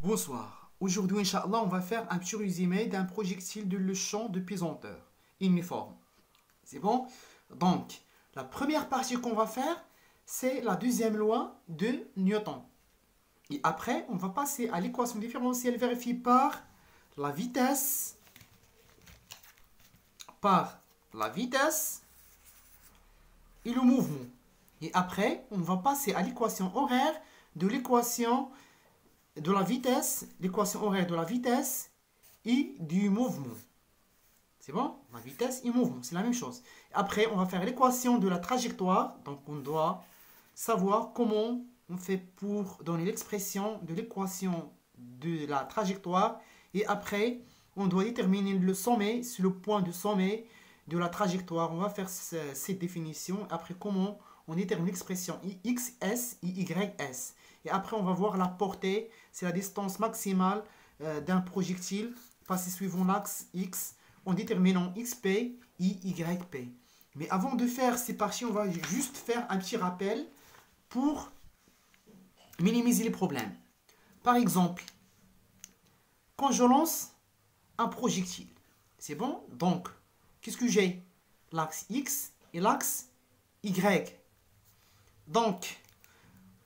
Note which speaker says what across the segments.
Speaker 1: Bonsoir. Aujourd'hui, Inch'Allah, on va faire un petit résumé d'un projectile de le champ de pesanteur uniforme. C'est bon? Donc, la première partie qu'on va faire, c'est la deuxième loi de Newton. Et après, on va passer à l'équation différentielle vérifiée la vitesse, par la vitesse et le mouvement. Et après, on va passer à l'équation horaire de l'équation de la vitesse, l'équation horaire de la vitesse et du mouvement. C'est bon? La vitesse et le mouvement, c'est la même chose. Après, on va faire l'équation de la trajectoire. Donc, on doit savoir comment on fait pour donner l'expression de l'équation de la trajectoire. Et après, on doit déterminer le sommet, c'est le point de sommet de la trajectoire. On va faire cette définition. Après, comment on détermine l'expression xs et ys. Et après, on va voir la portée. C'est la distance maximale d'un projectile passé suivant l'axe x en déterminant xp et yp. Mais avant de faire ces parties, on va juste faire un petit rappel pour minimiser les problèmes. Par exemple, quand je lance un projectile, c'est bon? Donc, qu'est-ce que j'ai? L'axe x et l'axe y. Donc,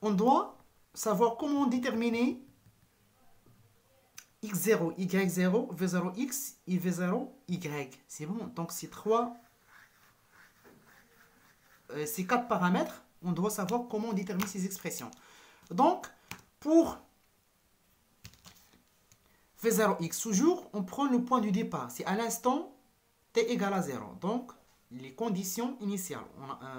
Speaker 1: on doit savoir comment déterminer x0, y0, v0x et v0y. C'est bon? Donc, ces quatre paramètres, on doit savoir comment on détermine ces expressions. Donc, pour v0x, toujours, on prend le point du départ. C'est à l'instant t égale à 0. Donc, les conditions initiales.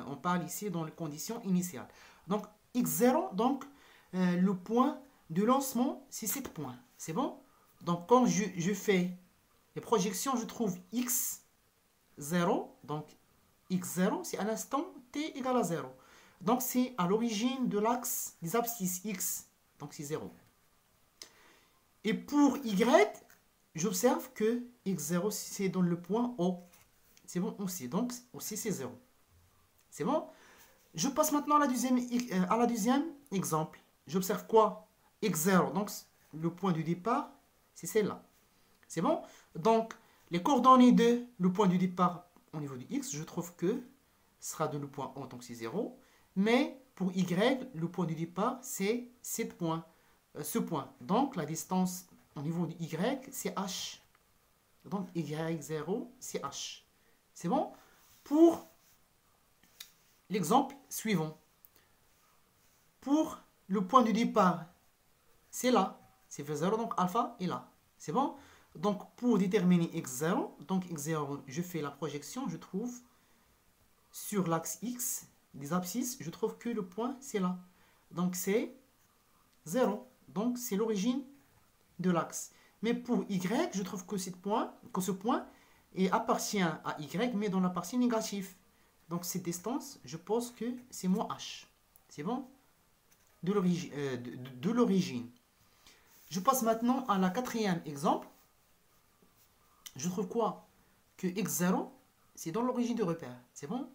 Speaker 1: On parle ici dans les conditions initiales. Donc, x0, donc, le point de lancement, c'est 7 points. C'est bon? Donc, quand je fais les projections, je trouve x0. Donc, x0, c'est à l'instant t égale à 0. Donc, c'est à l'origine de l'axe des abscisses x. Donc, c'est 0. Et pour y, j'observe que x0, c'est dans le point O. C'est bon aussi. Donc, aussi, c'est 0. C'est bon? Je passe maintenant à la deuxième exemple. J'observe quoi? x0. Donc, le point du départ, c'est celle-là. C'est bon? Donc, les coordonnées de le point du départ au niveau du x, je trouve que ce sera de le point O, donc c'est 0. Mais pour y, le point du départ, c'est 7 points. Ce point. Donc, la distance au niveau du y, c'est h. Donc, y0, c'est h. C'est bon? Pour l'exemple suivant. Pour le point de départ, c'est là. C'est V0, donc alpha est là. C'est bon? Donc, pour déterminer x0, donc x0, je fais la projection, je trouve sur l'axe x des abscisses, je trouve que le point, c'est là. Donc, c'est 0. Donc, c'est l'origine de l'axe. Mais pour y, je trouve que ce point appartient à y, mais dans la partie négative. Donc, cette distance, je pense que c'est moins h. C'est bon? De l'origine. Je passe maintenant à la quatrième exemple. Je trouve quoi? Que x0, c'est dans l'origine de repère. C'est bon?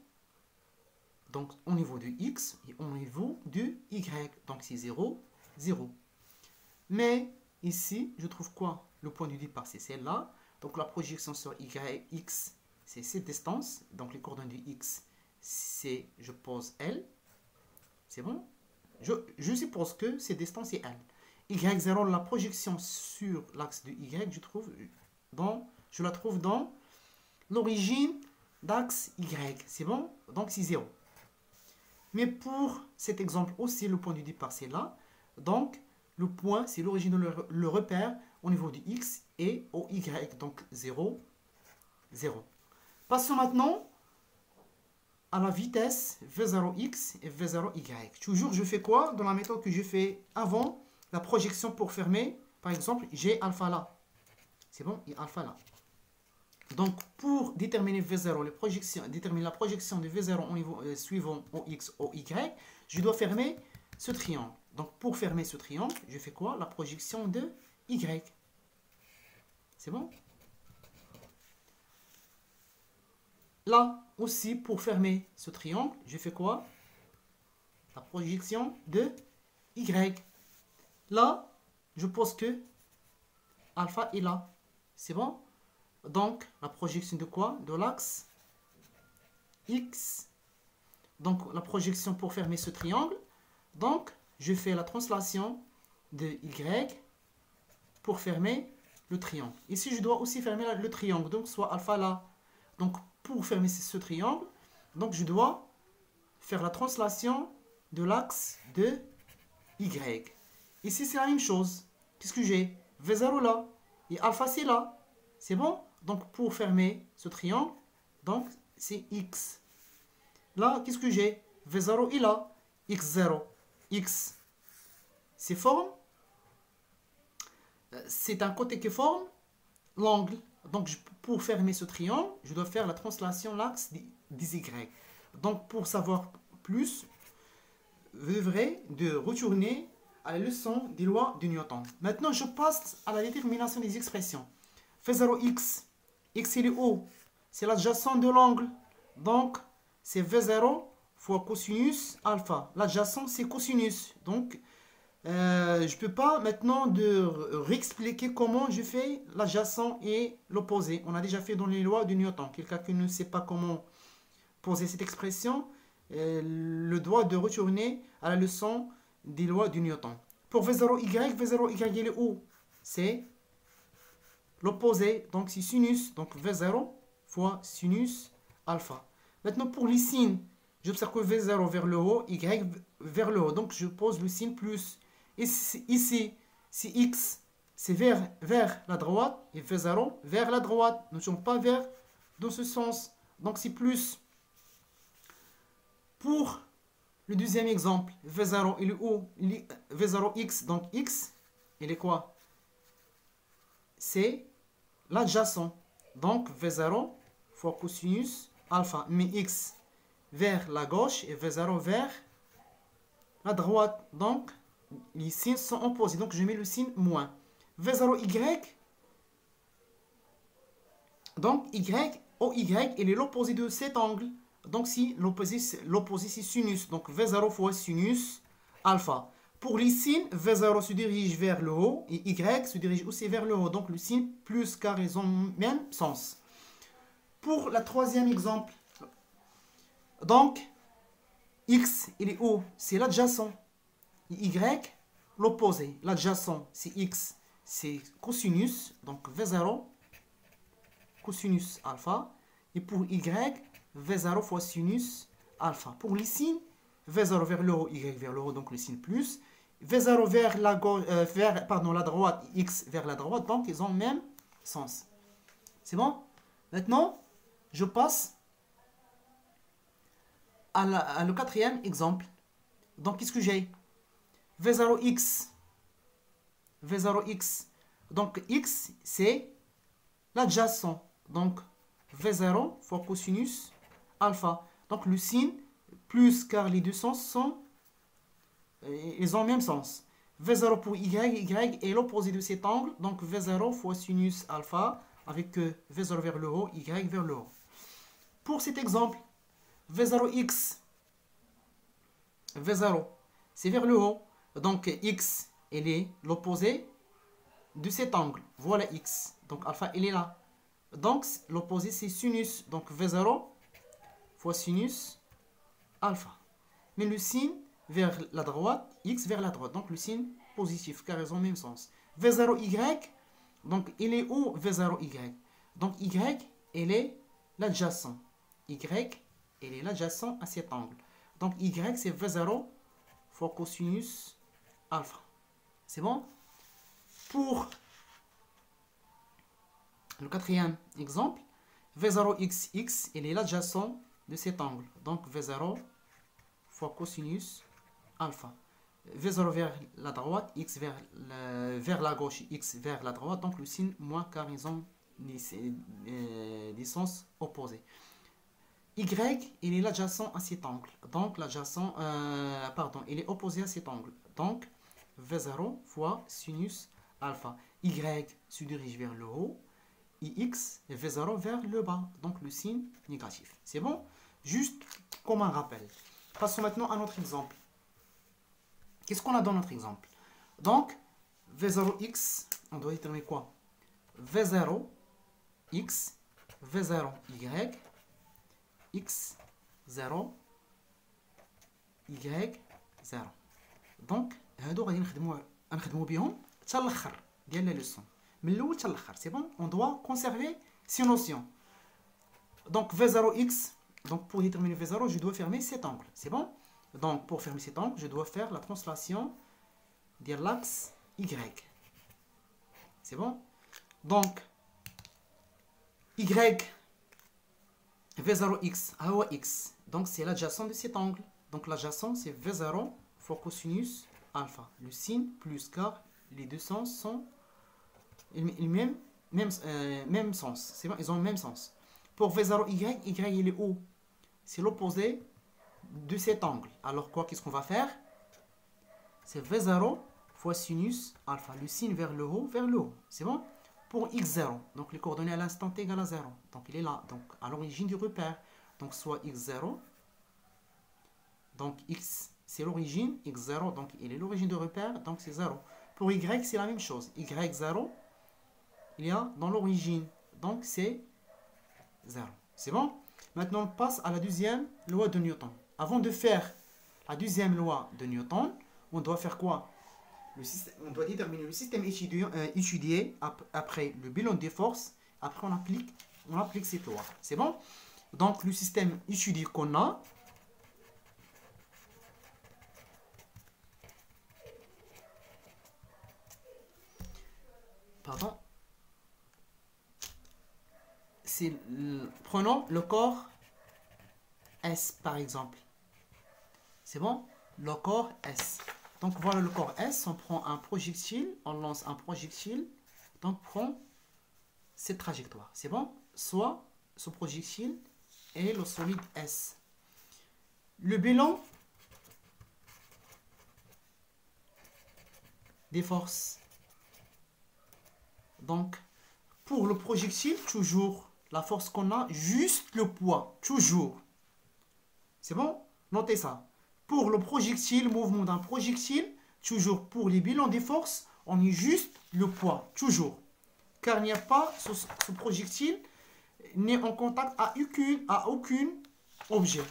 Speaker 1: Donc, au niveau de x et au niveau de y. Donc, c'est 0, 0. Mais ici, je trouve quoi? Le point du départ, c'est celle-là. Donc, la projection sur x, c'est cette distance. Donc, les coordonnées du x, c'est, je pose L. C'est bon? Je suppose que cette distance est L. Y0, la projection sur l'axe de y, je la trouve dans l'origine d'axe y. C'est bon? Donc, c'est 0. Mais pour cet exemple aussi, le point du départ, c'est là. Donc, le point, c'est l'origine de le repère au niveau du x et au y. Donc, 0, 0. Passons maintenant à la vitesse v0x et v0y. Toujours, je fais quoi? Dans la méthode que je fais avant, la projection pour fermer, par exemple, j'ai alpha là. C'est bon? Et alpha là. Donc, pour déterminer V0, déterminer la projection de V0 au niveau suivant au X, au Y, je dois fermer ce triangle. Donc, pour fermer ce triangle, je fais quoi? La projection de Y. C'est bon? Là aussi, pour fermer ce triangle, je fais quoi? La projection de Y. Là, je pose que alpha est là. C'est bon? Donc, la projection de quoi? De l'axe X. Donc, la projection pour fermer ce triangle. Donc, je fais la translation de Y pour fermer le triangle. Ici, je dois aussi fermer le triangle. Donc, soit alpha là. Donc, pour fermer ce triangle, donc je dois faire la translation de l'axe de Y. Ici, c'est la même chose. Qu'est-ce que j'ai? V0 là. Et alpha, c'est là. C'est bon? Donc, pour fermer ce triangle, donc, c'est X. Là, qu'est-ce que j'ai? V0 est là. X0. X. C'est forme. C'est un côté qui forme l'angle. Donc, pour fermer ce triangle, je dois faire la translation l'axe des Y. Donc, pour savoir plus, vous devrez de retourner à la leçon des lois de Newton. Maintenant, je passe à la détermination des expressions. V0x, x il est haut, c'est l'adjacent de l'angle. Donc, c'est V0 fois cosinus alpha. L'adjacent, c'est cosinus. Donc, je ne peux pas maintenant de réexpliquer comment je fais l'adjacent et l'opposé. On a déjà fait dans les lois de Newton. Quelqu'un qui ne sait pas comment poser cette expression, le doit de retourner à la leçon des lois de Newton. Pour V0y, V0y il est où? C'est l'opposé, donc c'est sinus, donc V0 fois sinus alpha. Maintenant pour les signes, j'observe que V0 vers le haut, Y vers le haut, donc je pose le signe plus. Ici, c'est X, c'est vers la droite, et V0 vers la droite, nous ne sommes pas vers dans ce sens, donc c'est plus. Pour le deuxième exemple, V0 il est où? V0x, donc X, il est quoi? C'est l'adjacent. Donc V0 fois cosinus alpha. Mais X vers la gauche et V0 vers la droite. Donc les signes sont opposés. Donc je mets le signe moins. V0y. Donc Y, OY, il est l'opposé de cet angle. Donc si l'opposé c'est sinus. Donc V0 fois sinus alpha. Pour les signes, V0 se dirige vers le haut et Y se dirige aussi vers le haut. Donc le signe plus car ils ont le même sens. Pour le troisième exemple, donc X il est où? C'est l'adjacent. Y l'opposé. L'adjacent c'est X, c'est cosinus. Donc V0 cosinus alpha. Et pour Y, V0 fois sinus alpha. Pour les signes, V0 vers le haut, Y vers le haut, donc le signe plus. V0 vers la gauche, la droite, X vers la droite, donc ils ont le même sens. C'est bon? Maintenant, je passe à le quatrième exemple. Donc, qu'est-ce que j'ai? V0x. V0x. Donc, X, c'est l'adjacent. Donc, V0 fois cosinus alpha. Donc, le signe plus car les deux sens sont ils ont le même sens. V0 pour Y est l'opposé de cet angle. Donc V0 fois sinus alpha avec V0 vers le haut, Y vers le haut. Pour cet exemple, V0x, V0, c'est vers le haut. Donc X, elle est l'opposé de cet angle. Voilà X. Donc alpha, il est là. Donc l'opposé, c'est sinus. Donc V0 fois sinus alpha. Mais le signe vers la droite, X vers la droite. Donc le signe positif, car ils ont le même sens. V0Y, donc il est où V0Y? Donc Y, il est l'adjacent. Y, il est l'adjacent à cet angle. Donc Y, c'est V0 fois cosinus alpha. C'est bon? Pour le quatrième exemple, V0XX, il est l'adjacent de cet angle. Donc V0 fois cosinus alpha. V0 vers la droite, X vers la gauche, X vers la droite. Donc le signe moins car ils ont des sens opposés. Y, il est l'adjacent à cet angle. Donc l'adjacent, il est opposé à cet angle. Donc V0 fois sinus alpha. Y se dirige vers le haut. Et X et V0 vers le bas. Donc le signe négatif. C'est bon? Juste comme un rappel. Passons maintenant à notre exemple. Qu'est-ce qu'on a dans notre exemple? Donc, V0x, on doit déterminer quoi? V0 x, V0 y, x 0 y 0. دونك هادو غادي نخدمو بهم حتى الاخر ديال لا لوسون من الاول حتى الاخر. سي بون اون دوا كونسيرفي سي نوسيون. Donc V0x, donc pour déterminer V0, je dois fermer cet angle. C'est bon? Donc pour fermer cet angle, je dois faire la translation de l'axe Y. C'est bon? Donc Y, V0x, x. Donc c'est l'adjacent de cet angle. Donc l'adjacent c'est V0 fois cosinus alpha. Le signe plus car les deux sens sont même sens. C'est bon? Ils ont le même sens. Pour V0y, y il est où? C'est l'opposé de cet angle. Alors quoi, qu'est-ce qu'on va faire? C'est V0 fois sinus alpha. Le signe vers le haut. C'est bon? Pour x0, donc les coordonnées à l'instant t égale à 0. Donc il est là, donc à l'origine du repère. Donc soit x0, donc x c'est l'origine, x0, donc il est l'origine du repère, donc c'est 0. Pour y c'est la même chose. y0, il y a dans l'origine, donc c'est 0. C'est bon? Maintenant, on passe à la deuxième loi de Newton. Avant de faire la deuxième loi de Newton, on doit faire quoi? On doit déterminer le système étudié après le bilan des forces. Après, on applique cette loi. C'est bon? Donc, le système étudié qu'on a, pardon, prenons le corps S par exemple. C'est bon? Le corps S. Donc voilà le corps S, on prend un projectile, on lance un projectile, donc prend cette trajectoire. C'est bon? Soit ce projectile et le solide S. Le bilan des forces. Donc pour le projectile, toujours la force qu'on a, juste le poids, toujours. C'est bon? Notez ça. Pour le projectile, mouvement d'un projectile, toujours pour les bilans des forces, on est juste le poids, toujours. Car il n'y a pas, ce projectile n'est en contact à aucun objet.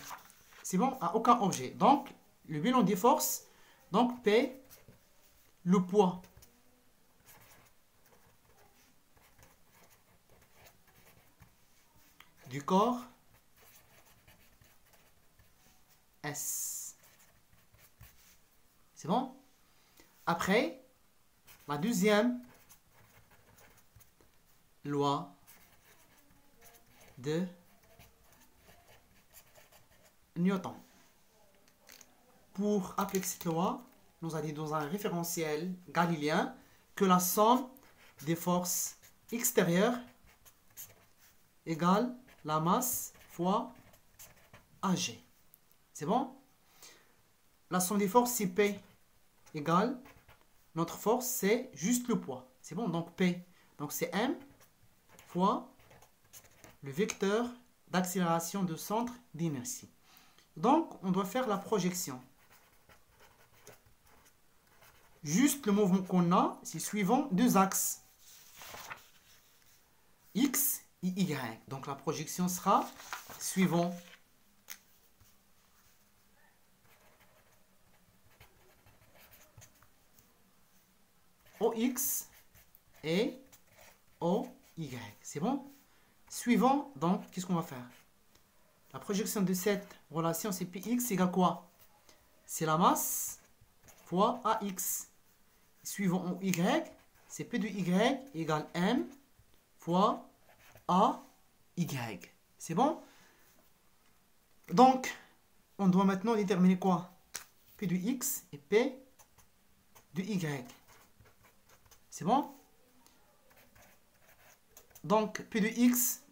Speaker 1: C'est bon? À aucun objet. Donc, le bilan des forces, donc P, le poids. Du corps S. C'est bon? Après, la deuxième loi de Newton. Pour appliquer cette loi, nous avons dit dans un référentiel galiléen que la somme des forces extérieures égale la masse fois AG. C'est bon? La somme des forces, c'est P égale, notre force, c'est juste le poids. C'est bon? Donc P, donc c'est M fois le vecteur d'accélération de centre d'inertie. Donc, on doit faire la projection. Juste le mouvement qu'on a, c'est suivant deux axes. X et Y. Donc, la projection sera suivant OX et OY. C'est bon? Suivant, donc, qu'est-ce qu'on va faire? La projection de cette relation, c'est Px égale quoi? C'est la masse fois AX. Suivant OY, c'est P de Y égale M fois AY. C'est bon? Donc, on doit maintenant déterminer quoi? P de X et P de Y. C'est bon? Donc, P de X,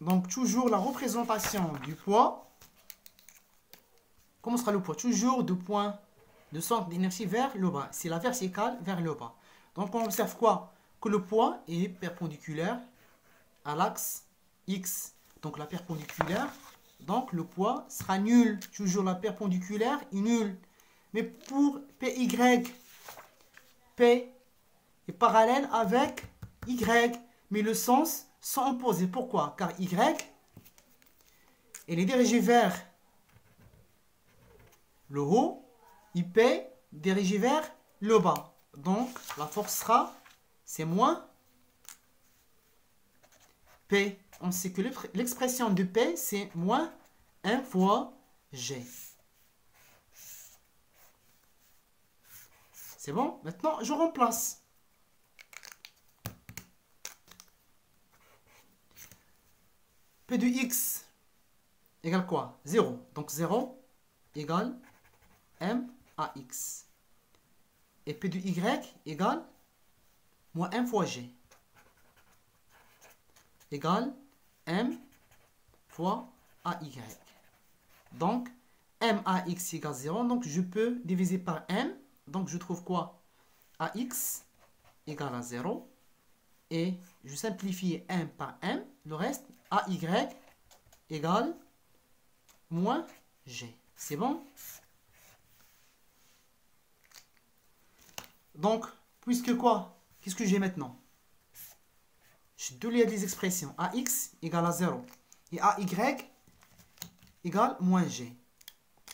Speaker 1: donc toujours la représentation du poids. Comment sera le poids? Toujours de point de centre d'inertie vers le bas. C'est la verticale vers le bas. Donc, on observe quoi? Que le poids est perpendiculaire à l'axe X. Donc, la perpendiculaire, donc le poids sera nul. Toujours la perpendiculaire est nulle. Mais pour PY, P est parallèle avec Y, mais le sens sont opposés. Pourquoi? Car Y, elle est dirigée vers le haut, et P dirigé vers le bas. Donc, la force sera, c'est moins P. On sait que l'expression de P, c'est moins 1 fois G. C'est bon? Maintenant, je remplace. P de X égale quoi? 0. Donc 0 égale M à X. Et P de Y égale moins 1 fois G. Égale M fois AY. Donc, M à X égale 0. Donc, je peux diviser par M. Donc, je trouve quoi? AX égale à 0. Et je simplifie M par M. Le reste, AY égale moins G. C'est bon? Donc, puisque quoi? Qu'est-ce que j'ai maintenant? Je dois lire les expressions. AX égale à 0. Et AY égale moins G.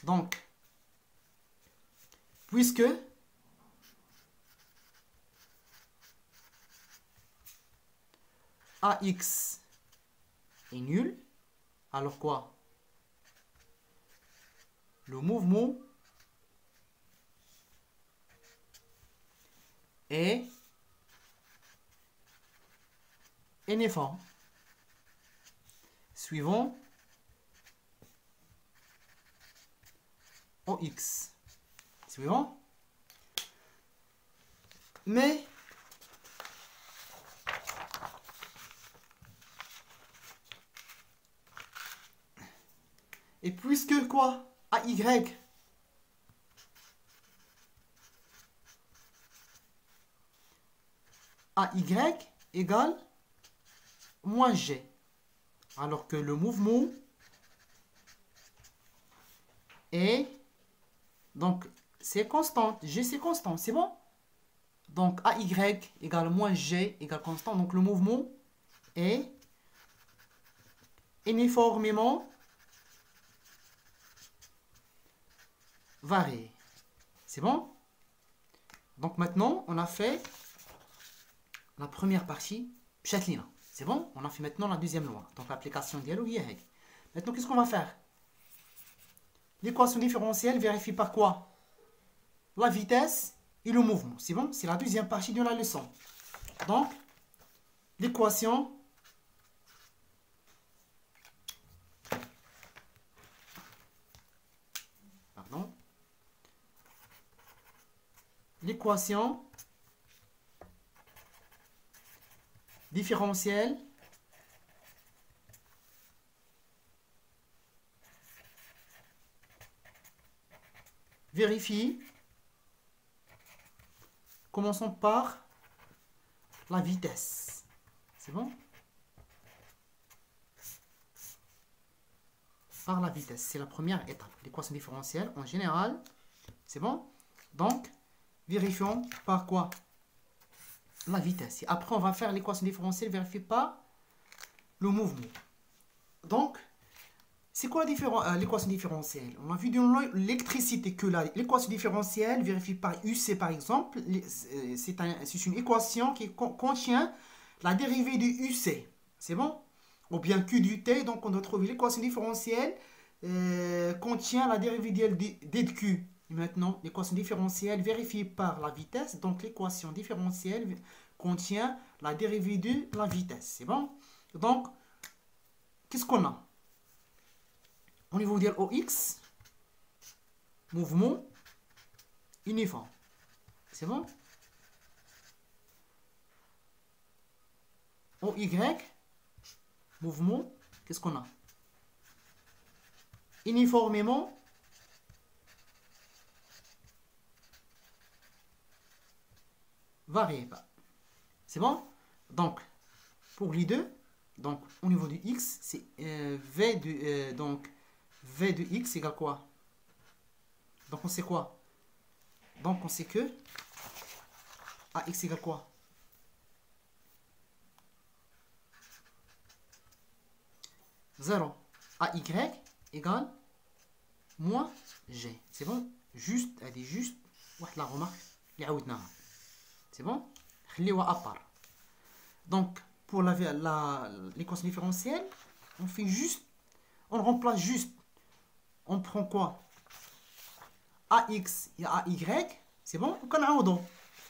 Speaker 1: Donc, puisque AX est nul, alors quoi? Le mouvement est uniforme. Suivant OX. Suivant. Mais et puisque quoi? AY égale moins G. Alors que le mouvement est, donc c'est constant. G c'est constant, c'est bon? Donc AY égale moins G égale constant. Donc le mouvement est uniformément varié. C'est bon? Donc maintenant, on a fait la première partie, Pchatlina. C'est bon? On a fait maintenant la deuxième loi. Donc l'application dialogue YH. Maintenant, qu'est-ce qu'on va faire? L'équation différentielle vérifie par quoi? La vitesse et le mouvement. C'est bon? C'est la deuxième partie de la leçon. Donc, l'équation différentielle vérifie. Commençons par la vitesse. C'est bon? Par la vitesse. C'est la première étape. L'équation différentielle en général. C'est bon? Donc, vérifions par quoi? La vitesse. Et après, on va faire l'équation différentielle vérifiée par le mouvement. Donc, c'est quoi l'équation différentielle? On a vu dans l'électricité que l'équation différentielle vérifie par UC par exemple. C'est une équation qui contient la dérivée de UC. C'est bon? Ou bien Q du T. Donc, on doit trouver l'équation différentielle contient la dérivée de Q. Et maintenant, l'équation différentielle vérifiée par la vitesse. Donc, l'équation différentielle contient la dérivée de la vitesse. C'est bon? Donc, qu'est-ce qu'on a? Au niveau de OX, mouvement uniforme. C'est bon? OY, mouvement, qu'est-ce qu'on a? Uniformément variable. C'est bon? Donc, pour les deux, donc au niveau du X, c'est V de X égale quoi? Donc on sait quoi? Donc on sait que AX égale quoi? 0. AY égale moins G. C'est bon? Juste, elle dit juste, la remarque, c'est bon? À part. Donc, pour l'équation différentielle, on fait juste, on remplace juste. On prend quoi? AX et AY, c'est bon?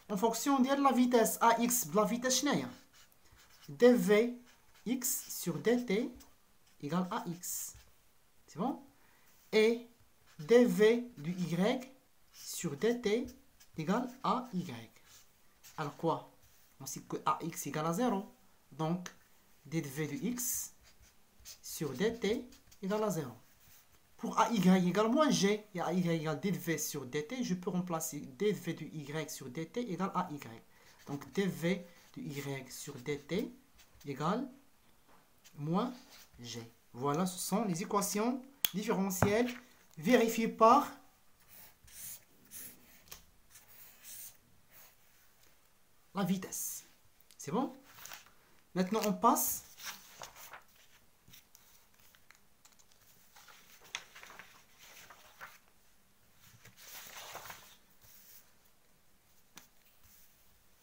Speaker 1: En fonction de la vitesse, AX de la vitesse chenille. dv x sur dt égale AX. C'est bon? Et dv du y sur dt égale AY. Alors quoi? On sait que AX égale à 0. Donc, dv du x sur dt égale à 0. Pour AY égale moins G et AY égale dv sur dt, je peux remplacer dv du y sur dt égale AY. Donc, dv du y sur dt égale moins G. Voilà, ce sont les équations différentielles vérifiées par la vitesse. C'est bon? Maintenant, on passe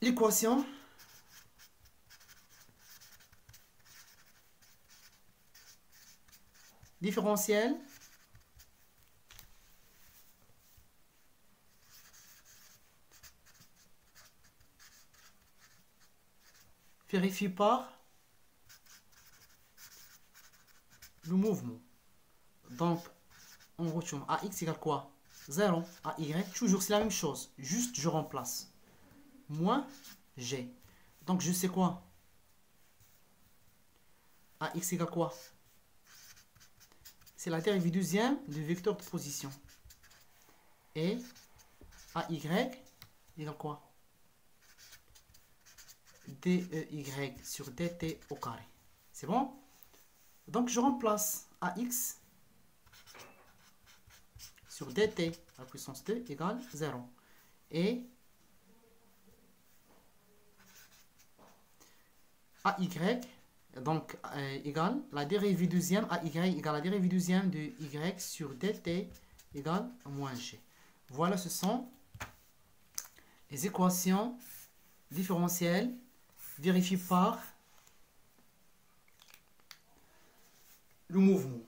Speaker 1: l'équation différentielle vérifiée par le mouvement. Donc, on retourne AX égale quoi? 0. AY, toujours c'est la même chose. Juste, je remplace. Moins G. Donc, je sais quoi? AX égale quoi? C'est la dérivée deuxième du vecteur de position. Et AY égale quoi? DEY sur dt au carré. C'est bon? Donc, je remplace AX sur dt à la puissance 2 égale 0. Et AY, donc, égale la dérivée deuxième, AY égale la dérivée deuxième de Y sur dt égale moins G. Voilà, ce sont les équations différentielles vérifiées par le mouvement.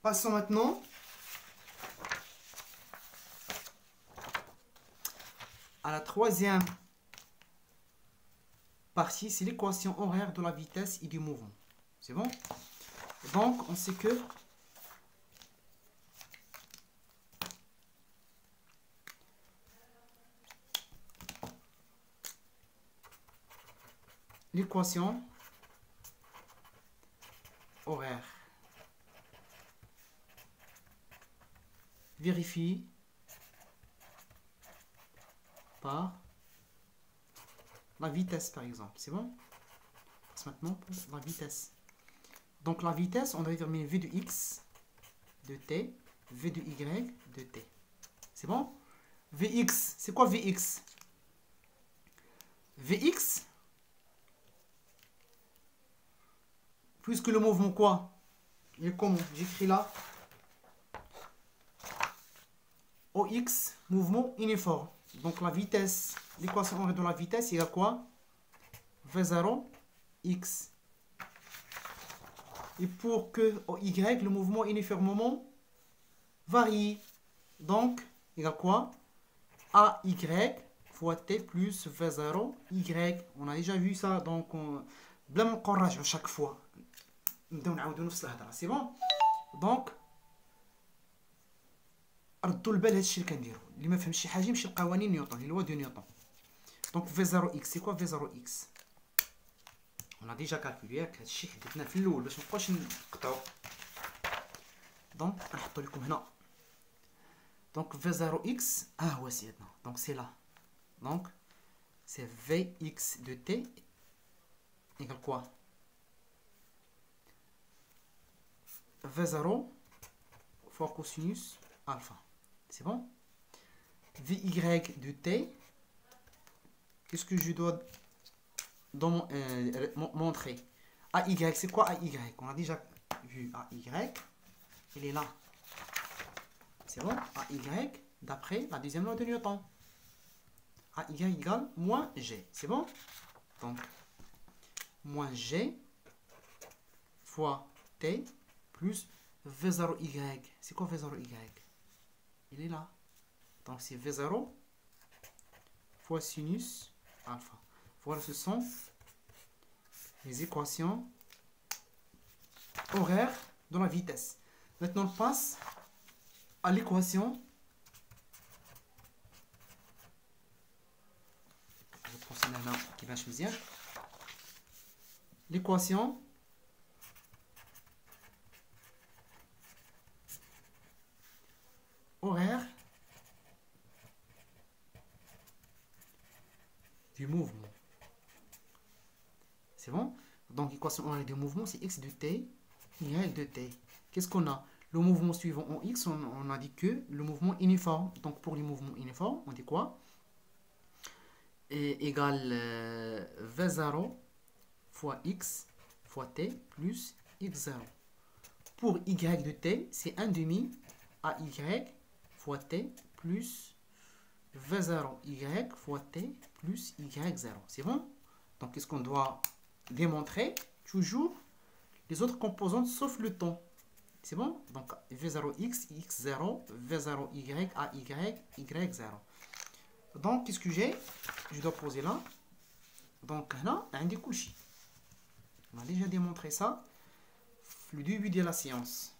Speaker 1: Passons maintenant à la troisième partie, c'est l'équation horaire de la vitesse et du mouvement. C'est bon? Donc, on sait que l'équation horaire vérifie par la vitesse, par exemple. C'est bon? C'est maintenant pour la vitesse. Donc, la vitesse, on doit déterminer V de x de t, V de y de t. C'est bon? Vx, c'est quoi Vx? Vx, puisque le mouvement quoi? Il est comment? J'écris là. OX, mouvement uniforme. Donc la vitesse, l'équation horaire de la vitesse, il y a quoi? V0, x. Et pour que OY, le mouvement uniformément varie. Donc, il y a quoi? AY fois t plus V0, y. On a déjà vu ça, donc بلا ما نبقاو نراجعو chaque fois. نبداو نعاودو نفس الهضره. سي بون؟ دونك ردوا البال هادشي اللي كنديرو. اللي ما فهمش شي حاجه يمشي لقوانين نيوتن، لي لوا دو نيوتن. دونك V0x سي كوا V0x؟ on a déjà calculé ياك هادشي حددناه في الاول باش مابقاوش نقطعو. دونك نحطو لكم هنا. دونك V0x هو سيدنا. دونك سي لا. دونك سي Vx de t égale quoi? V0 fois cosinus alpha. C'est bon? Vy de t qu'est-ce que je dois montrer? AY, c'est quoi AY? On a déjà vu AY. Il est là. C'est bon? AY, d'après la deuxième loi de Newton. AY égale moins G. C'est bon? Donc, moins G fois T plus V0Y. C'est quoi V0Y? Il est là. Donc, c'est V0 fois sinus alpha. Voilà, ce sont les équations horaires de la vitesse. Maintenant, on passe à l'équation. Je prends celle-là qui va choisir. L'équation horaire du mouvement. C'est bon? Donc, l'équation horaire du mouvement, c'est x de t, y de t. Qu'est-ce qu'on a? Le mouvement suivant en x, on a dit que le mouvement uniforme. Donc, pour les mouvements uniformes, on dit quoi? Et égale V0 fois x fois t plus x0. Pour y de t, c'est 1 demi AY fois t plus V0 y fois t plus y0. C'est bon? Donc, qu'est-ce qu'on doit démontrer? Toujours les autres composantes sauf le temps. C'est bon? Donc, V0x, x0, V0y, AY, y0. Donc, qu'est-ce que j'ai? Je dois poser là. Donc, là, un des couchis. On a déjà démontré ça. Le début de la séance.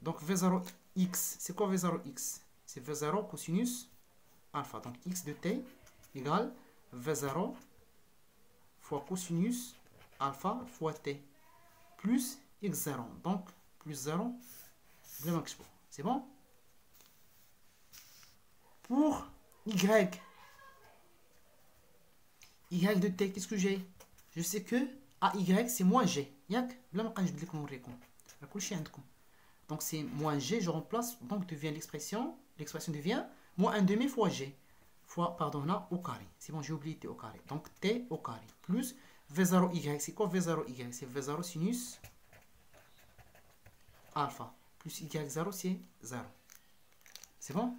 Speaker 1: Donc, V0x, c'est quoi V0x? C'est V0 cosinus alpha. Donc, x de t égale V0 fois cosinus alpha fois t plus x0. Donc, plus 0, c'est bon? Pour y de t, qu'est-ce que j'ai? Je sais que AY, c'est moins G. Donc, c'est moins G, je remplace, donc devient l'expression devient moins 1 demi fois G. Fois, pardon, là, au carré. C'est bon, j'ai oublié T au carré. Donc, T au carré. Plus V0Y. C'est quoi V0Y? C'est V0 sinus alpha. Plus Y0, c'est 0. C'est bon?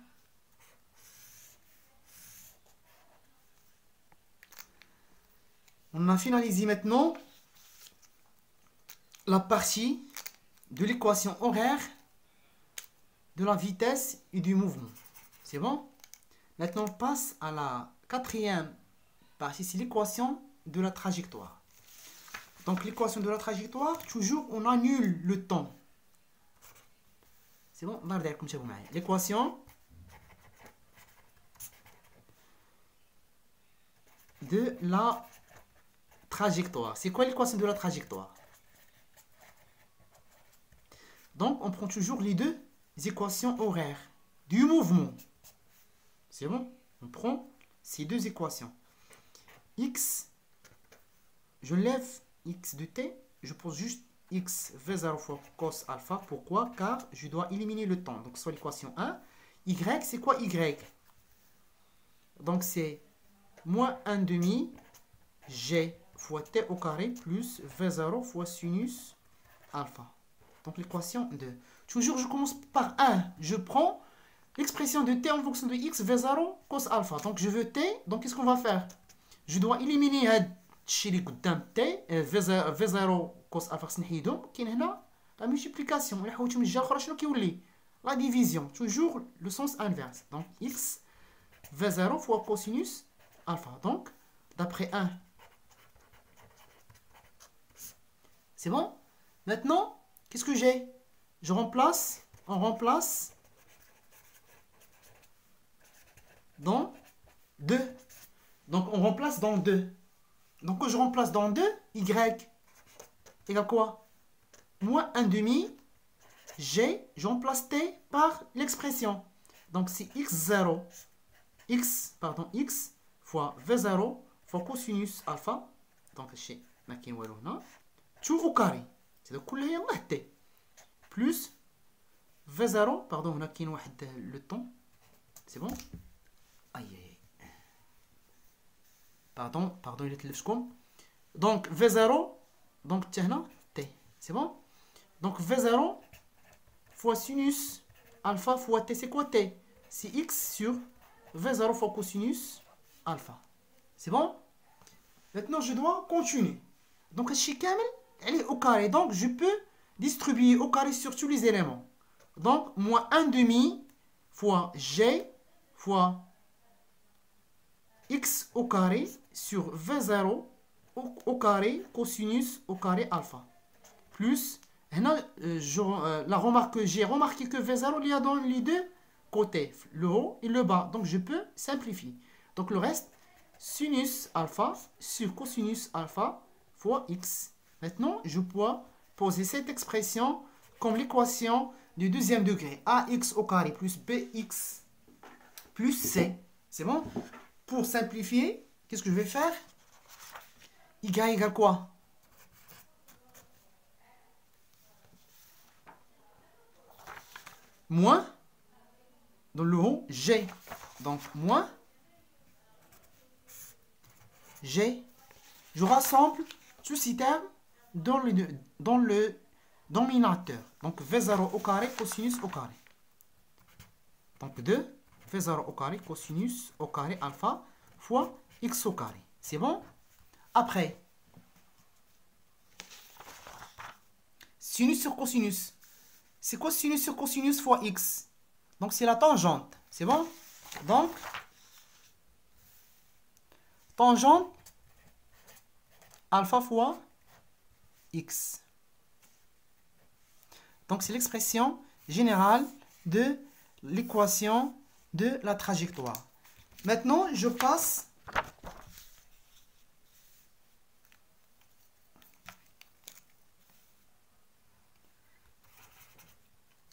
Speaker 1: On a finalisé maintenant la partie de l'équation horaire de la vitesse et du mouvement. C'est bon? Maintenant, on passe à la quatrième partie, c'est l'équation de la trajectoire. Donc, l'équation de la trajectoire, toujours, on annule le temps. C'est bon? L'équation de la trajectoire. C'est quoi l'équation de la trajectoire? Donc, on prend toujours les deux équations horaires du mouvement. C'est bon? On prend ces deux équations. X, je lève x de t, je pose juste x v0 fois cos alpha. Pourquoi? Car je dois éliminer le temps. Donc, soit l'équation 1. Y, c'est quoi y? Donc, c'est moins 1 demi g fois t au carré plus v0 fois sinus alpha. Donc, l'équation 2. Toujours, je commence par 1. Je prends l'expression de t en fonction de x, v0, cos alpha. Donc, je veux t. Donc, qu'est-ce qu'on va faire? Je dois éliminer t, v0, cos alpha. La multiplication. La division. Toujours le sens inverse. Donc, x, v0 fois cosinus alpha. Donc, d'après 1. C'est bon? Maintenant, qu'est-ce que j'ai? Je remplace, on remplace dans 2. Donc, on remplace dans 2. Donc, quand je remplace dans 2, y égale quoi? Moins 1 demi, g, je remplace t par l'expression. Donc, c'est x0, x fois v0 fois cosinus alpha. Donc, chez Makin Walona, tout au carré. C'est le coup t. Plus V0, pardon, on a le temps. C'est bon? Aïe. pardon, il est le. Donc V0, donc tiens, T. C'est bon? Donc V0 fois sinus alpha fois T, c'est quoi T? C'est X sur V0 fois cosinus alpha. C'est bon? Maintenant, je dois continuer. Donc, elle est au carré. Donc, je peux distribuer au carré sur tous les éléments. Donc, moins 1 demi fois G fois X au carré sur V0 au carré cosinus au carré alpha. Plus, la remarque que j'ai remarqué que V0, il y a dans les deux côtés, le haut et le bas. Donc, je peux simplifier. Donc, le reste, sinus alpha sur cosinus alpha fois x. Maintenant, je peux poser cette expression comme l'équation du deuxième degré. Ax au carré plus bx plus c. C'est bon? Pour simplifier, qu'est-ce que je vais faire? Y égale quoi? Moins, dans le haut, g. Donc, moins G. Je rassemble tous ces termes dans le dominateur. Donc V0 au carré cosinus au carré. Donc 2 V0 au carré cosinus au carré alpha fois x au carré. C'est bon? Après, sinus sur cosinus. C'est quoi sinus sur cosinus fois x? Donc c'est la tangente. C'est bon? Donc, tangente alpha fois x. Donc, c'est l'expression générale de l'équation de la trajectoire. Maintenant, je passe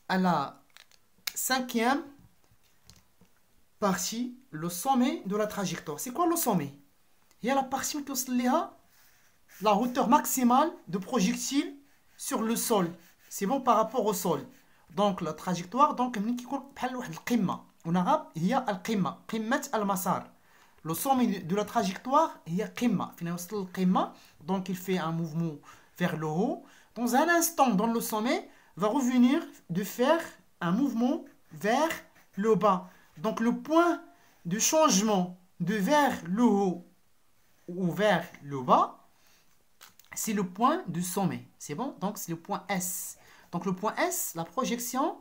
Speaker 1: à la cinquième partie, le sommet de la trajectoire. C'est quoi le sommet? Il y a la partie qui est la hauteur maximale de projectile sur le sol. C'est bon par rapport au sol. Donc la trajectoire, donc en arabe, il y a al-qimma, qimmat al-masar. Le sommet de la trajectoire, il y a qimma. Donc il fait un mouvement vers le haut. Dans un instant, dans le sommet, va revenir de faire un mouvement vers le bas. Donc le point de changement de vers le haut ou vers le bas, c'est le point du sommet. C'est bon? Donc, c'est le point S. Donc, le point S, la projection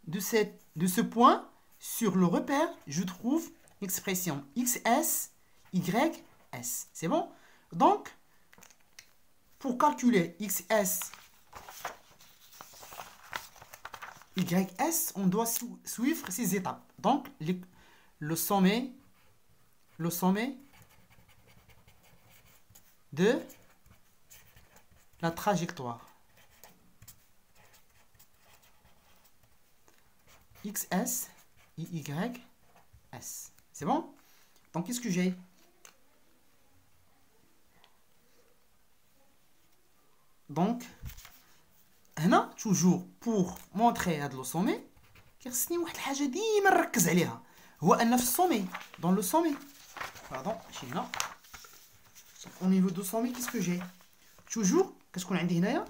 Speaker 1: de ce point sur le repère, je trouve l'expression XS, YS. C'est bon? Donc, pour calculer XS, YS, on doit suivre ces étapes. Donc, le sommet de la trajectoire. XS, YS. C'est bon? Donc, qu'est-ce que j'ai? Donc, هنا toujours pour montrer هذا le sommet كيخصني واحد الحاجة ديما نركز عليها هو أن في السومي dans le sommet pardon شينا au niveau du sommet qu'est-ce que j'ai? toujours كتكون عندي هنايا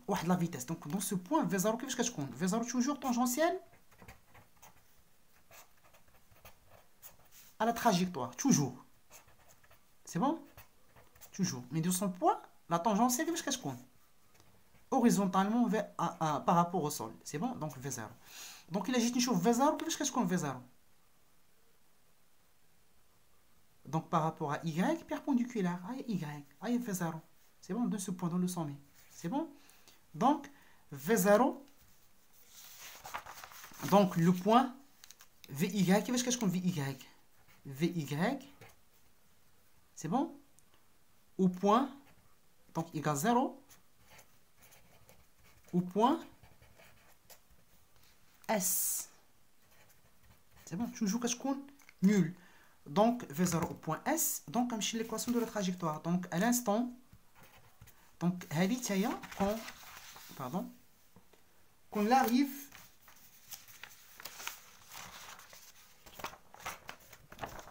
Speaker 1: واحد لا فيتاس دونك دون سو بوين في 0 كيفاش كتكون في 0 toujours tangentielle à la trajectoire toujours c'est bon toujours mais de son point la tangentielle كيفاش كتكون horizontalement par rapport au sol c'est bon donc V0 donc الا جيت نشوف V0 كيفاش كتكون V0 donc par rapport à Y perpendiculaire à Y à V0 c'est bon de ce point dans le sommet c'est bon donc V0 donc le point VY كيفاش كتكون VY c'est bon au point donc égale 0 au point S. C'est bon, toujours que je compte nul. Donc, V0 au point S. Donc, comme chez l'équation de la trajectoire. Donc, à l'instant, donc, qu'on arrive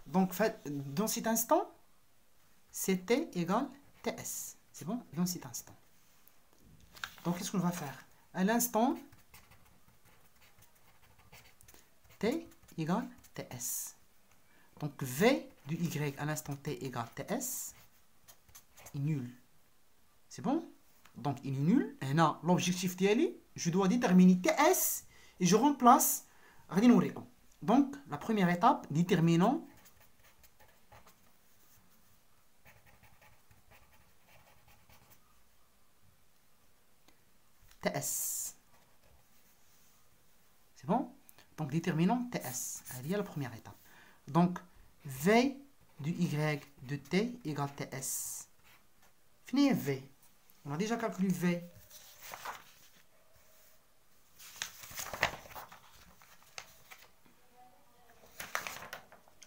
Speaker 1: donc, dans cet instant, c'est t égale ts. C'est bon? Dans cet instant. Donc, qu'est-ce qu'on va faire? À l'instant, t égale ts. Donc, v du y à l'instant t égale ts est nul. C'est bon? Donc, il est nul. Et là, l'objectif d'y je dois déterminer ts et je remplace. Donc, la première étape, déterminons ts. C'est bon? Donc, déterminons ts. Il y a la première étape. Donc, v du y de t égale ts. Fini v. On a déjà calculé v.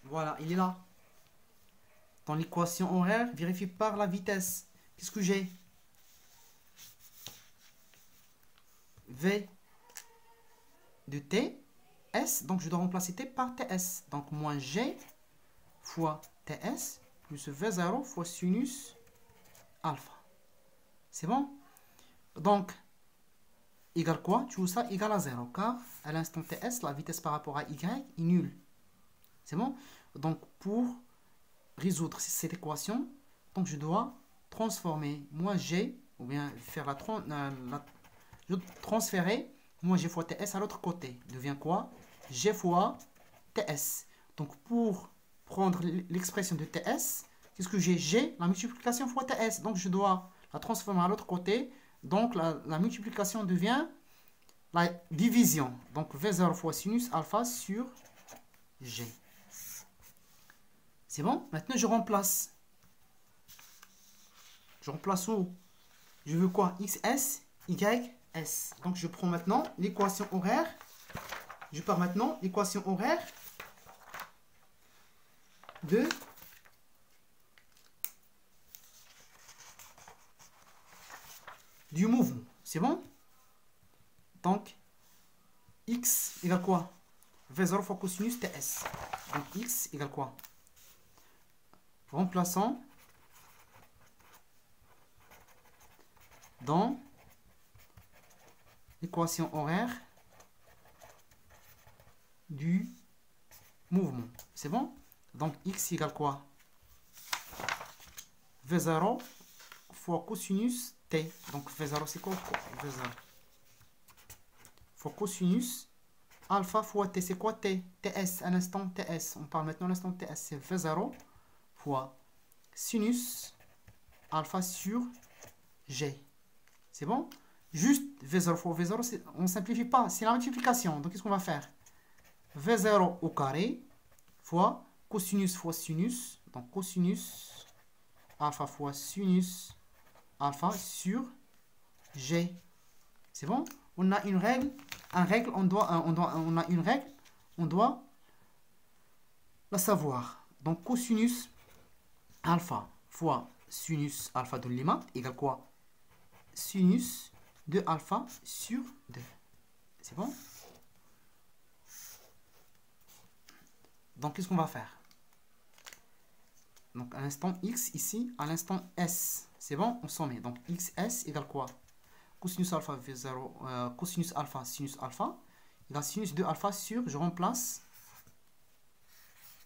Speaker 1: Voilà, il est là. Dans l'équation horaire, vérifie par la vitesse. Qu'est-ce que j'ai? V de t, s, donc je dois remplacer t par ts. Donc moins g fois ts plus v0 fois sinus alpha. C'est bon? Donc, égale quoi? Tu vois ça égale à 0, car à l'instant ts, la vitesse par rapport à y est nulle. C'est bon? Donc, pour résoudre cette équation, donc je dois transformer moins g, ou bien faire transférer moins g fois ts à l'autre côté. Devient quoi? G fois ts. Donc, pour prendre l'expression de ts, qu'est-ce que j'ai? G, la multiplication fois ts. Donc, je dois la transformer à l'autre côté. Donc, la multiplication devient la division. Donc, V0 fois sinus alpha sur G. C'est bon? Maintenant, je remplace. Je remplace où? Je veux quoi? XS, YS. Donc, je prends maintenant l'équation horaire. Je pars maintenant l'équation horaire de du mouvement. C'est bon? Donc, x égale quoi? V0 fois cosinus ts. Donc, x égale quoi? Remplaçons dans l'équation horaire du mouvement. C'est bon? Donc, x égale quoi? V0 fois cosinus t. Donc, V0, c'est quoi? V0 fois cosinus alpha fois t. C'est quoi t? ts, à l'instant ts. On parle maintenant de l'instant ts. C'est V0 fois sinus alpha sur g. C'est bon? Juste V0 fois V0, on ne simplifie pas. C'est la multiplication. Donc, qu'est-ce qu'on va faire? V0 au carré fois cosinus fois sinus. Donc, cosinus alpha fois sinus alpha sur g. C'est bon? On a une règle. On a une règle. On doit la savoir. Donc, cosinus alpha fois sinus alpha de Lima égale quoi? Sinus de alpha sur 2. C'est bon? Donc, qu'est-ce qu'on va faire? Donc, à l'instant x ici, à l'instant s. C'est bon? On s'en met. Donc, xs égale quoi? Cosinus alpha v0, cosinus alpha sinus alpha égale sinus de alpha sur, je remplace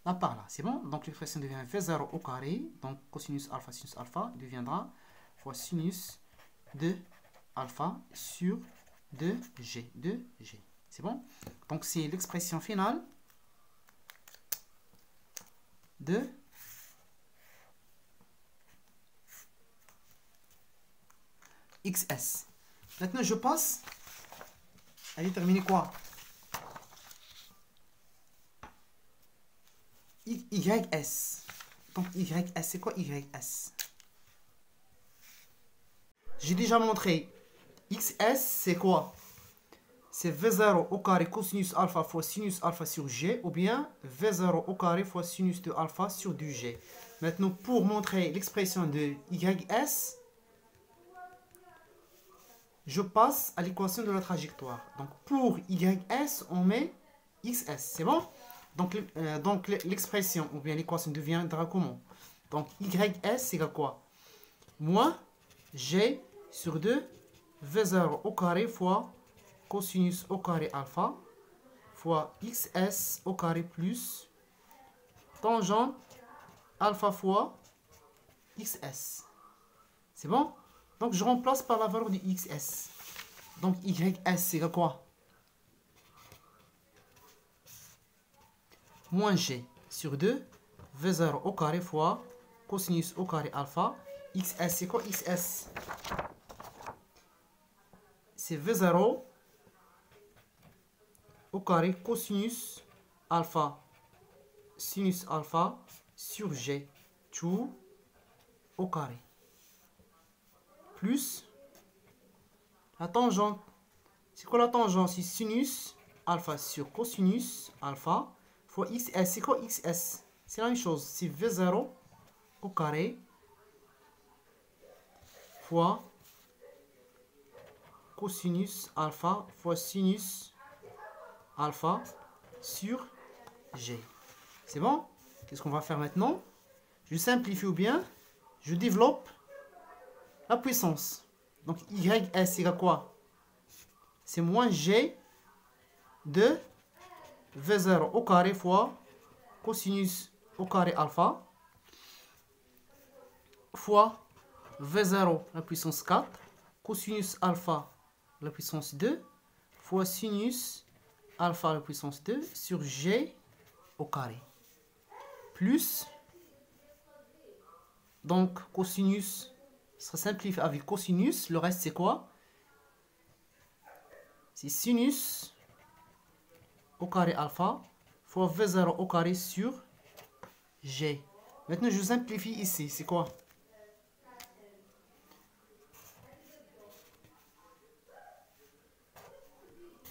Speaker 1: là par là. C'est bon? Donc, l'expression devient v0 au carré. Donc, cosinus alpha sinus alpha deviendra fois sinus de alpha sur 2g. 2g. C'est bon? Donc, c'est l'expression finale de xs. Maintenant, je passe à déterminer quoi? YS. Donc, YS, c'est quoi YS? J'ai déjà montré. XS, c'est quoi? C'est V0 au carré cosinus alpha fois sinus alpha sur G, ou bien V0 au carré fois sinus de alpha sur 2G. Maintenant, pour montrer l'expression de YS, je passe à l'équation de la trajectoire. Donc, pour YS, on met XS. C'est bon? Donc l'expression, ou bien l'équation deviendra comment? Donc, YS, c'est égal à quoi? Moins G sur 2 V0 au carré fois cosinus au carré alpha fois XS au carré plus tangente alpha fois XS. C'est bon? Donc, je remplace par la valeur de XS. Donc, YS, c'est égal à quoi? Moins G sur 2 V0 au carré fois cosinus au carré alpha. XS, c'est quoi XS? C'est V0 au carré cosinus alpha sinus alpha sur G, tout au carré. Plus la tangente. C'est quoi la tangente? C'est sinus alpha sur cosinus alpha fois XS. C'est quoi XS? C'est la même chose. C'est V0 au carré fois cosinus alpha fois sinus alpha sur G. C'est bon? Qu'est-ce qu'on va faire maintenant? Je simplifie ou bien je développe la puissance. Donc YS c'est à quoi? C'est moins G de V0 au carré fois cosinus au carré alpha fois V0 la puissance 4 cosinus alpha la puissance 2 fois sinus alpha la puissance 2 sur G au carré. Plus, donc cosinus, ça simplifie avec cosinus, le reste c'est quoi? C'est sinus au carré alpha fois V0 au carré sur G. Maintenant je simplifie ici, c'est quoi?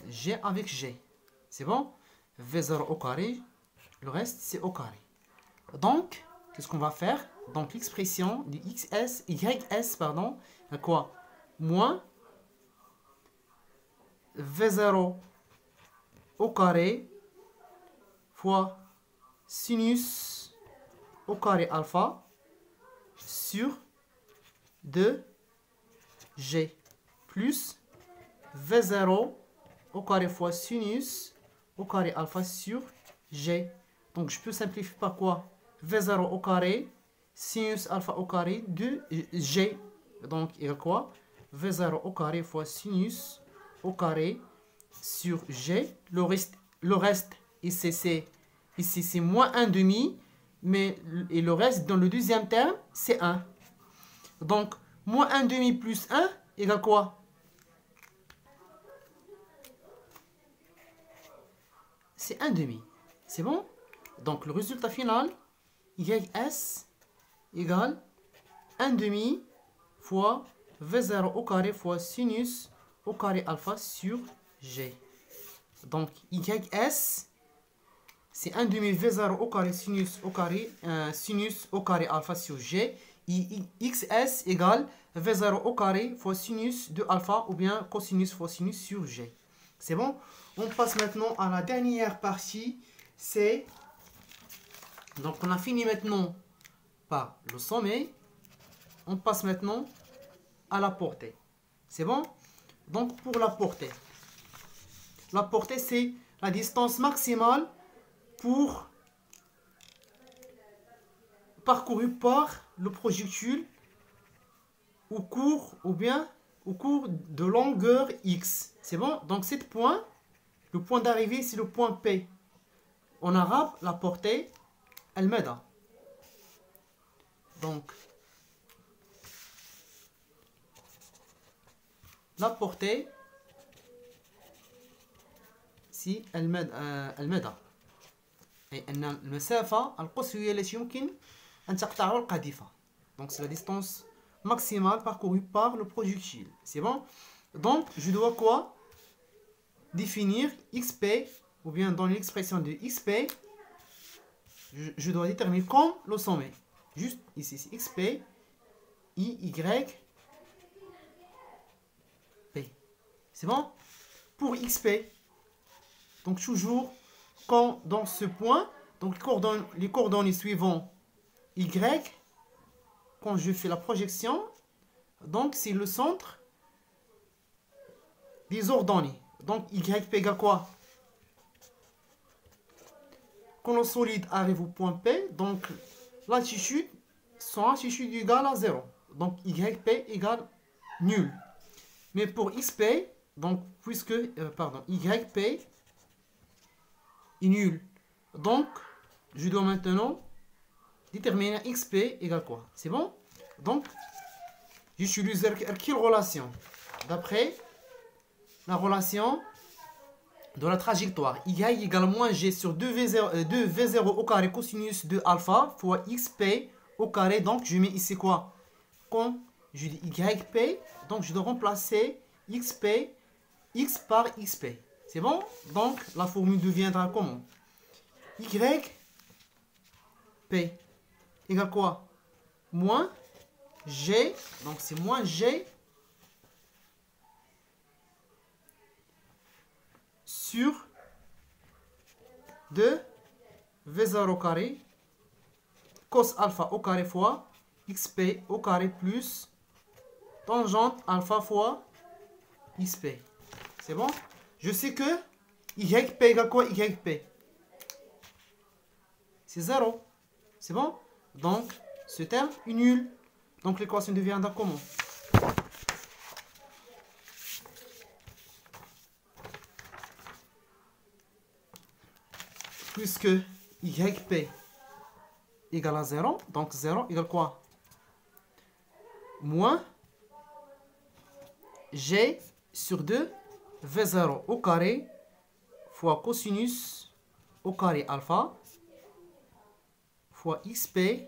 Speaker 1: G avec G, c'est bon? V0 au carré, le reste c'est au carré. Donc, qu'est-ce qu'on va faire? Donc, l'expression du YS, pardon, à quoi? Moins V0 au carré fois sinus au carré alpha sur 2G plus V0 au carré fois sinus au carré alpha sur G. Donc, je peux simplifier par quoi? V0 au carré, sinus alpha au carré de G. Donc, il y a quoi? V0 au carré fois sinus au carré sur G. Le reste ici, c'est moins 1 demi. Et le reste, dans le deuxième terme, c'est 1. Donc, moins 1 demi plus 1 égale quoi? C'est 1 demi. C'est bon? Donc, le résultat final, YS égale 1 demi fois V0 au carré fois sinus au carré alpha sur G. Donc, YS, c'est 1 demi V0 au carré sinus au carré alpha sur G. Et XS égale V0 au carré fois sinus de alpha ou bien cosinus fois sinus sur G. C'est bon? On passe maintenant à la dernière partie, c'est... Donc, on a fini maintenant par le sommet. On passe maintenant à la portée. C'est bon? Donc, pour la portée, c'est la distance maximale pour parcourue par le projectile au cours de longueur X. C'est bon? Donc, ce point, le point d'arrivée, c'est le point P. En arabe, la portée, Al-Mada. Donc, la portée, c'est المدى أي أن المسافة القصوى التي يمكن أن تقطعها القاذفة. Donc, c'est la distance maximale parcourue par le projectile. C'est bon? Donc, je dois quoi? Définir XP, ou bien dans l'expression de XP, je dois déterminer comme le sommet. Juste ici, c'est XP, IY, P. C'est bon? Pour XP, donc toujours, quand dans ce point, donc les coordonnées suivantes, Y, quand je fais la projection, donc c'est le centre des ordonnées. Donc YP égale quoi? Quand le solide arrive au point P, donc l'altitude, son altitude égale à 0. Donc YP égale nul. Mais pour XP, donc puisque, YP est nul. Donc, je dois maintenant déterminer XP égale quoi? C'est bon? Donc, j'utilise quelle relation? D'après la relation de la trajectoire. Y égale moins G sur 2V0 au carré cosinus de alpha fois XP au carré. Donc, je mets ici quoi? Quand je dis YP, donc je dois remplacer XP, X par XP. C'est bon? Donc, la formule deviendra comment? YP égale quoi? Moins G, donc c'est moins G sur 2 V0 au carré cos alpha au carré fois XP au carré plus tangente alpha fois XP. C'est bon? Je sais que YP égale quoi? YP, c'est 0. C'est bon? Donc, ce terme est nul. Donc, l'équation deviendra comment? Puisque YP égale à 0, donc 0 égale quoi? Moins G sur 2 V0 au carré fois cosinus au carré alpha fois XP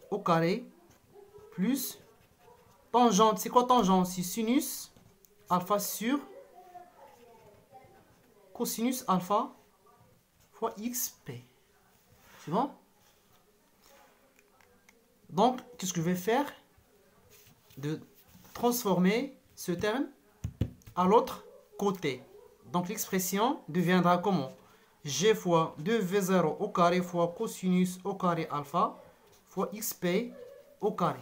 Speaker 1: au carré plus tangente. C'est quoi tangente? C'est sinus alpha sur cosinus alpha fois XP. C'est bon? Donc, qu'est-ce que je vais faire? De transformer ce terme à l'autre côté. Donc, l'expression deviendra comment? G fois 2V0 au carré fois cosinus au carré alpha fois XP au carré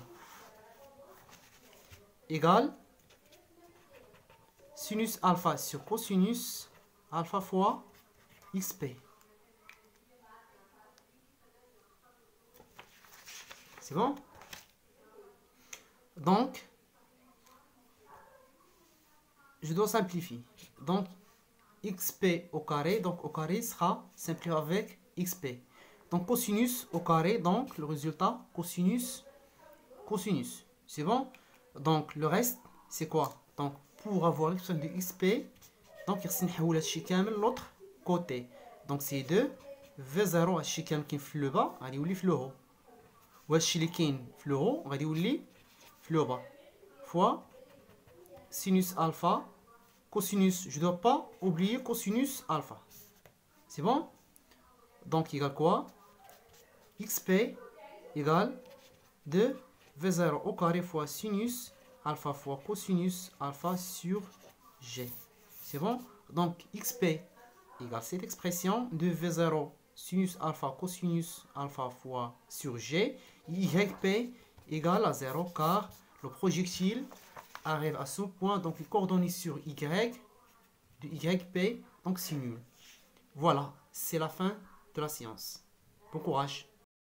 Speaker 1: égale sinus alpha sur cosinus alpha fois XP. C'est bon? Donc, je dois simplifier. Donc, XP au carré, donc au carré sera simplifié avec XP. Donc, cosinus au carré, donc le résultat, cosinus, cosinus. C'est bon? Donc, le reste, c'est quoi? Donc, pour avoir l'expression de XP, donc, il faut l'autre côté. Donc, c'est 2 V0 هادشي كامل كاين في لو با غادي يولي في لو هو وهادشي اللي كاين في لو هو غادي يولي في لو با fois sinus alpha cosinus, je ne dois pas oublier cosinus alpha. C'est bon? Donc, égale quoi? XP égale 2 V0 au carré fois sinus alpha fois cosinus alpha sur G. C'est bon? Donc, XP égale cette expression, 2 V0 sinus alpha cosinus alpha fois sur G. YP égale à 0 car le projectile arrive à ce point, donc les coordonnées sur Y, de YP, donc c'est nul. Voilà, c'est la fin de la séance. Bon courage.